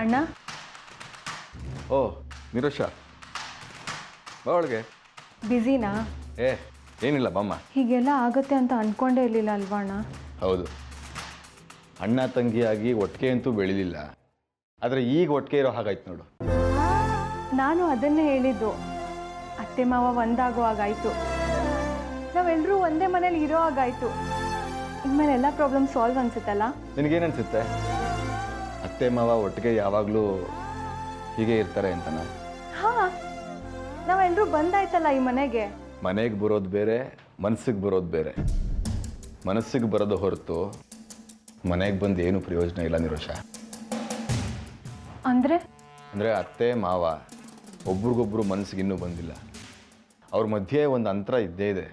ಅಣ್ಣ. ಓ ನಿರೋಷ, ಬಾ ಒಳಗೆ. ಬ್ಯುಸಿನಾ? ಏನಿಲ್ಲ ಬಾಮ್ಮ. ಹೀಗೆಲ್ಲ ಆಗುತ್ತೆ ಅಂತ ಅಂದ್ಕೊಂಡೇ ಇರಲಿಲ್ಲ ಅಲ್ವಾ ಅಣ್ಣ? ಹೌದು, ಅಣ್ಣ ತಂಗಿಯಾಗಿ ಒಟ್ಟಿಗೆ ಅಂತೂ ಬೆಳಿಲಿಲ್ಲ, ಆದರೆ ಈಗ ಒಟ್ಟಿಗೆ ಇರೋ ಹಾಗಾಯ್ತು ನೋಡು. ನಾನು ಅದನ್ನೇ ಹೇಳಿದ್ದು, ಅತ್ತೆ ಮಾವ ಒಂದಾಗೋ ಹಾಗಾಯ್ತು, ನಾವೆಲ್ಲರೂ ಒಂದೇ ಮನೇಲಿ ಇರೋ ಹಾಗಾಯ್ತು. ಇನ್ಮೇಲೆ ಎಲ್ಲ ಪ್ರಾಬ್ಲಮ್ ಸಾಲ್ವ್ ಅನ್ಸುತ್ತಲ್ಲ? ನಿನಗೇನು ಅನಿಸುತ್ತೆ? ಅತ್ತೆ ಮಾವ ಒಟ್ಟಿಗೆ ಯಾವಾಗಲೂ ಹೀಗೆ ಇರ್ತಾರೆ ಅಂತನಾ? ಹಾಂ, ನಾವೆಲ್ಲರೂ ಬಂದಾಯ್ತಲ್ಲ ಈ ಮನೆಗೆ. ಮನೆಗೆ ಬರೋದು ಬೇರೆ, ಮನಸ್ಸಿಗೆ ಬರೋದು ಬೇರೆ. ಮನಸ್ಸಿಗೆ ಬರೋದು ಹೊರತು ಮನೆಗೆ ಬಂದು ಏನು ಪ್ರಯೋಜನ ಇಲ್ಲ ನಿರೋಷ. ಅಂದರೆ ಅತ್ತೆ ಮಾವ ಒಬ್ರಿಗೊಬ್ರು ಮನಸ್ಸಿಗೆ ಇನ್ನೂ ಬಂದಿಲ್ಲ, ಅವ್ರ ಮಧ್ಯೆ ಒಂದು ಅಂತರ ಇದ್ದೇ ಇದೆ.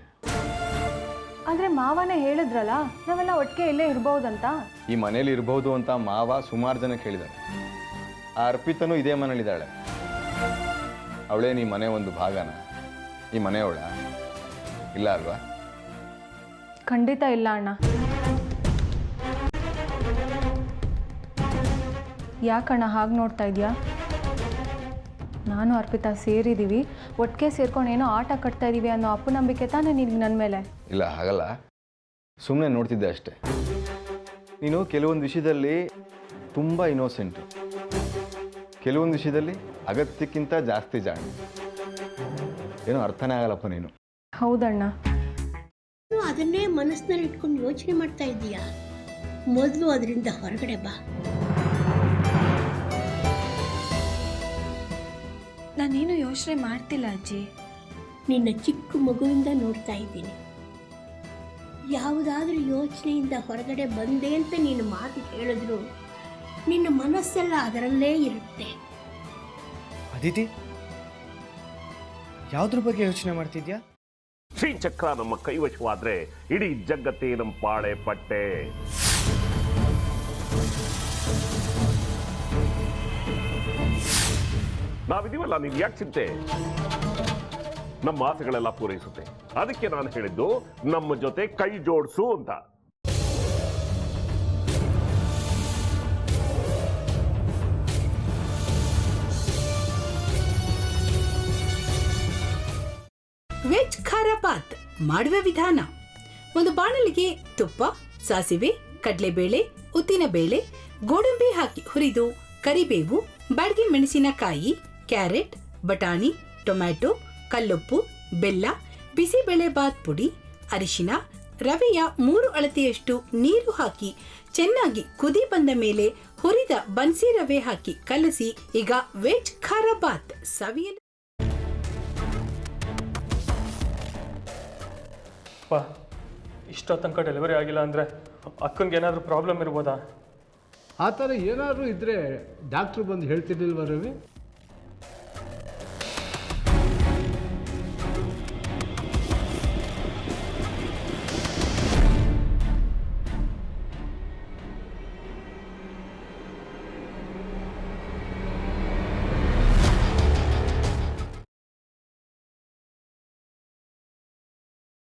ಆದರೆ ಮಾವನೇ ಹೇಳಿದ್ರಲ್ಲ ನಾವೆಲ್ಲ ಒಟ್ಟಿಗೆ ಇಲ್ಲೇ ಇರ್ಬೋದಂತ. ಈ ಮನೇಲಿ ಇರ್ಬೋದು ಅಂತ ಮಾವ ಸುಮಾರು ಜನಕ್ಕೆ ಹೇಳಿದ್ದಾರೆ. ಆ ಅರ್ಪಿತನೂ ಇದೇ ಮನೇಲಿದ್ದಾಳೆ. ಅವಳೇನು ಈ ಮನೆ ಒಂದು ಭಾಗನ? ಈ ಮನೆಯವಳ ಇಲ್ಲ ಅಲ್ವಾ? ಖಂಡಿತ ಇಲ್ಲ ಅಣ್ಣ. ಯಾಕಣ್ಣ ಹಾಗೆ ನೋಡ್ತಾ ಇದೆಯಾ? ನಾನು ಅರ್ಪಿತಾ ಸೇರಿದ್ದೀವಿ, ಒಟ್ಟಿಗೆ ಸೇರ್ಕೊಂಡು ಏನೋ ಆಟ ಕಟ್ತಾ ಇದ್ದೀವಿ ಅನ್ನೋ ಅಪನಂಬಿಕೆ ತಾನೇ ನಿನಗೆ ನನ್ನ ಮೇಲೆ? ಇಲ್ಲ, ಹಾಗಲ್ಲ, ಸುಮ್ಮನೆ ನೋಡ್ತಿದ್ದೆ ಅಷ್ಟೆ. ನೀನು ಕೆಲವೊಂದು ವಿಷಯದಲ್ಲಿ ತುಂಬ ಇನ್ನೋಸೆಂಟು, ಕೆಲವೊಂದು ವಿಷಯದಲ್ಲಿ ಅಗತ್ಯಕ್ಕಿಂತ ಜಾಸ್ತಿ ಜಾಣ. ಏನೋ ಅರ್ಥನೇ ಆಗಲ್ಲಪ್ಪ ನೀನು. ಹೌದಣ್ಣ. ಅದನ್ನೇ ಮನಸ್ಸಿನಲ್ಲಿ ಇಟ್ಕೊಂಡು ಯೋಚನೆ ಮಾಡ್ತಾ ಇದ್ದೀಯಾ? ಮೊದಲು ಅದರಿಂದ ಹೊರಗಡೆ ಬಾ. ನಾನೇನು ಯೋಚನೆ ಮಾಡ್ತಿಲ್ಲ ಅಜ್ಜಿ. ನಿನ್ನ ಚಿಕ್ಕ ಮಗುವಿಂದ ನೋಡ್ತಾ ಇದ್ದೀನಿ. ಯಾವುದಾದ್ರೂ ಯೋಚನೆಯಿಂದ ಹೊರಗಡೆ ಬಂದೆ ಅಂತ ನೀನು ಮಾತು ಹೇಳಿದ್ರು ನಿನ್ನ ಮನಸ್ಸೆಲ್ಲ ಅದರಲ್ಲೇ ಇರುತ್ತೆ. ಅದಿತಿ, ಯಾವುದ್ರ ಬಗ್ಗೆ ಯೋಚನೆ ಮಾಡ್ತಿದ್ಯಾ? ಶ್ರೀಚಕ್ರ ನಮ್ಮ ಕೈವಶವಾದ್ರೆ ಇಡೀ ಜಗತ್ತೇ ನಮ್ಮ ಪಾಳೆ ಪಟ್ಟೆ. ನಾವಿದೀವಲ್ಲ, ನೀನ್ ಯಾಕೆ ಚಿಂತೆ? ನಮ್ಮ ಆಸೆಗಳೆಲ್ಲ ಪೂರೈಸುತ್ತೆ. ಅದಕ್ಕೆ ನಾನು ಹೇಳಿದ್ದು ನಮ್ಮ ಜೊತೆ ಕೈ ಜೋಡಿಸು ಅಂತ. ವೆಜ್ ಖಾರ ಬಾತ್ ಮಾಡುವ ವಿಧಾನ: ಒಂದು ಬಾಣಲಿಗೆ ತುಪ್ಪ, ಸಾಸಿವೆ, ಕಡಲೆಬೇಳೆ, ಉದ್ದಿನಬೇಳೆ, ಗೋಡಂಬಿ ಹಾಕಿ ಹುರಿದು ಕರಿಬೇವು, ಬಾಡಿಗೆ ಮೆಣಸಿನಕಾಯಿ, ಕ್ಯಾರೆಟ್, ಬಟಾಣಿ, ಟೊಮ್ಯಾಟೊ, ಕಲ್ಲುಪ್ಪು, ಬೆಲ್ಲ, ಬಿಸಿಬೇಳೆ ಬಾತ್ ಪುಡಿ, ಅರಿಶಿನ, ರವೆಯ 3 ಅಳತೆಯಷ್ಟು ನೀರು ಹಾಕಿ ಚೆನ್ನಾಗಿ ಕುದಿ ಬಂದ ಮೇಲೆ ಹುರಿದ ಬನ್ಸಿ ರವೆ ಹಾಕಿ ಕಲಸಿ. ಈಗ ವೆಜ್ ಖಾರ ಬಾತ್ ಸವಿಯಲು. ಇಷ್ಟೋ ತನಕ ಡೆಲಿವರಿ ಆಗಿಲ್ಲ ಅಂದರೆ ಅಕ್ಕನಿಗೆ ಏನಾದರೂ ಪ್ರಾಬ್ಲಮ್ ಇರ್ಬೋದಾ? ಆ ಥರ ಏನಾದರೂ ಇದ್ದರೆ ಡಾಕ್ಟ್ರು ಬಂದು ಹೇಳ್ತಿರ್ಲಿಲ್ವ ರವಿ?